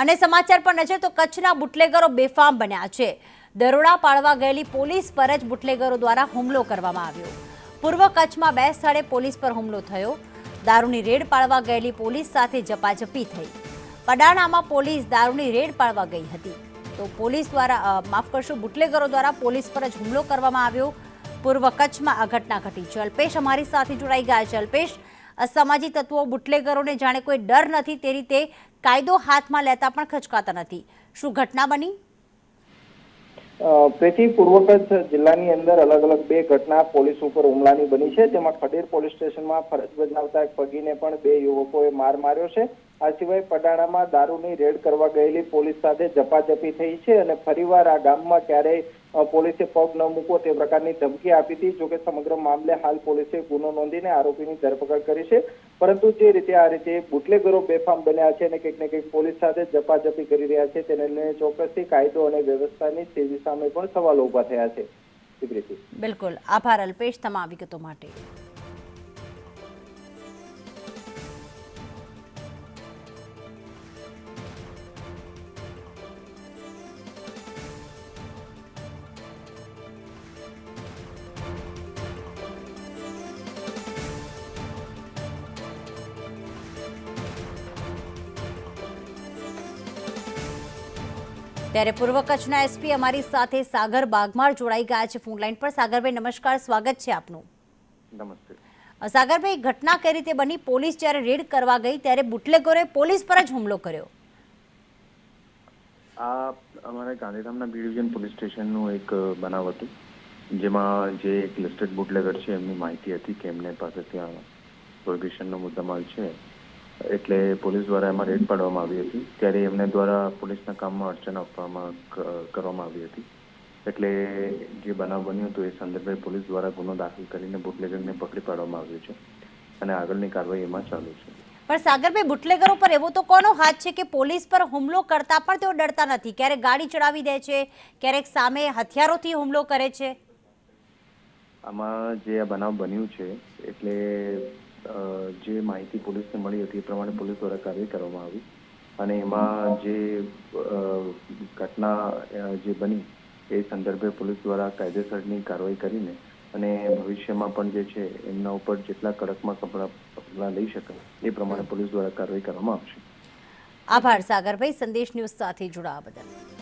અને સમાચાર પર નજર તો કચ્છના બુટલેગરો બેફામ બન્યા છે। દરોડા પાડવા ગયેલી પોલીસ પર જ બુટલેગરો દ્વારા હુમલો કરવામાં આવ્યો। પૂર્વ કચ્છમાં 2 સ્થળે પોલીસ પર હુમલો થયો। દારૂની રેડ પાડવા ગયેલી પોલીસ સાથે ઝપાઝપી થઈ। પડાણામાં પોલીસ દારૂની રેડ પાડવા ગઈ હતી તો પોલીસ દ્વારા માફ કરશો બુટલેગરો દ્વારા પોલીસ પર જ હુમલો કરવામાં આવ્યો। પૂર્વ કચ્છમાં આ ઘટના ઘટી છે। અલ્પેશ અમારી સાથે જોડાઈ ગયા છે। અલ્પેશ, અસામાજિક તત્વો બુટલેગરોને જાણે કોઈ ડર નથી તે રીતે કાયદો હાથમાં લેતા પણ ખચકાતા નથી। શું ઘટના બની? પ્રીતિ, પૂર્વ કચ્છ જિલ્લાની અંદર અલગ અલગ 2 ઘટના પોલીસ ઉપર હુમલાની બની છે। તેમાં ખડેર પોલીસ સ્ટેશનમાં ફરજ બજાવતા એક પગીને પણ 2 યુવકોએ માર માર્યો છે। આ સિવાય પડાણામાં દારૂની રેડ કરવા ગયેલી પોલીસ સાથે ઝપાઝપી થઈ છે અને ફરીવાર આ ગામમાં ક્યારેય પોલીસે પગ ન મૂકો તે પ્રકારની ધમકી આપી હતી। જોકે સમગ્ર મામલે હાલ પોલીસે ગુનો નોંધીને આરોપીની ધરપકડ કરી છે। પરંતુ જે રીતે આ રીતે બુટલેગરો બેફામ બન્યા છે અને કંઈક ને કંઈક પોલીસ સાથે ઝપાઝપી કરી રહ્યા છે તેને લઈને ચોક્કસથી કાયદો અને વ્યવસ્થાની સ્થિતિ સામે પણ સવાલો ઉભા થયા છે। બિલકુલ, આભાર અલ્પેશ તમામ વિગતો માટે। ત્યારે પૂર્વ કચ્છના એસપી અમારી સાથે સાગર બાગમાર જોડાઈ ગયા છે ફોન લાઈન પર। સાગરભાઈ નમસ્કાર, સ્વાગત છે આપનું। નમસ્તે સાગરભાઈ, ઘટના કઈ રીતે બની? પોલીસ જ્યારે રેડ કરવા ગઈ ત્યારે બુટલેગરોએ પોલીસ પર જ હુમલો કર્યો। આ અમારા ગાંધીધામના બી ડિવિઝન પોલીસ સ્ટેશનનું એક બનાવ હતું, જેમાં જે એક લિસ્ટેડ બુટલેગર છે એમની માહિતી હતી કે એમને પાસે ત્યાં પ્રોહિબિશનનો મુદ્દામાલ છે, એટલે પોલીસ દ્વારા એમાં રેડ પાડવામાં આવી હતી। ત્યારે એમને દ્વારા પોલીસના કામમાં અડચણ કરવામાં આવી હતી। એટલે જે બનાવ બન્યો હતો એ સંદર્ભે પોલીસ દ્વારા ગુનો દાખલ કરીને બુટલેગરને પકડી પાડવામાં આવ્યો છે અને આગળની કાર્યવાહી એમાં ચાલુ છે। પણ સાગરભાઈ, બુટલેગરો પર એવો તો કોનો હાથ છે કે પોલીસ પર હુમલો કરતા પણ તેઓ ડરતા નથી? ક્યારેક ગાડી ચડાવી દે છે, ક્યારેક સામે હથિયારોથી હુમલો કરે છે। આમાં જે આ બનાવ બન્યું છે એટલે જે માહિતી પોલીસને મળી હતી એ પ્રમાણે પોલીસ દ્વારા કાર્યવાહી કરવામાં આવી અને એમાં જે ઘટના જે બની એ સંદર્ભે પોલીસ દ્વારા કાયદેસરની કાર્યવાહી કરીને અને ભવિષ્યમાં પણ જે છે એમના ઉપર જેટલા કડકમાં પગલાં લઈ શકાય એ પ્રમાણે પોલીસ દ્વારા કાર્યવાહી કરવામાં આવશે। આભાર સાગરભાઈ, સંદેશ ન્યૂઝ સાથે જોડાવા બદલ।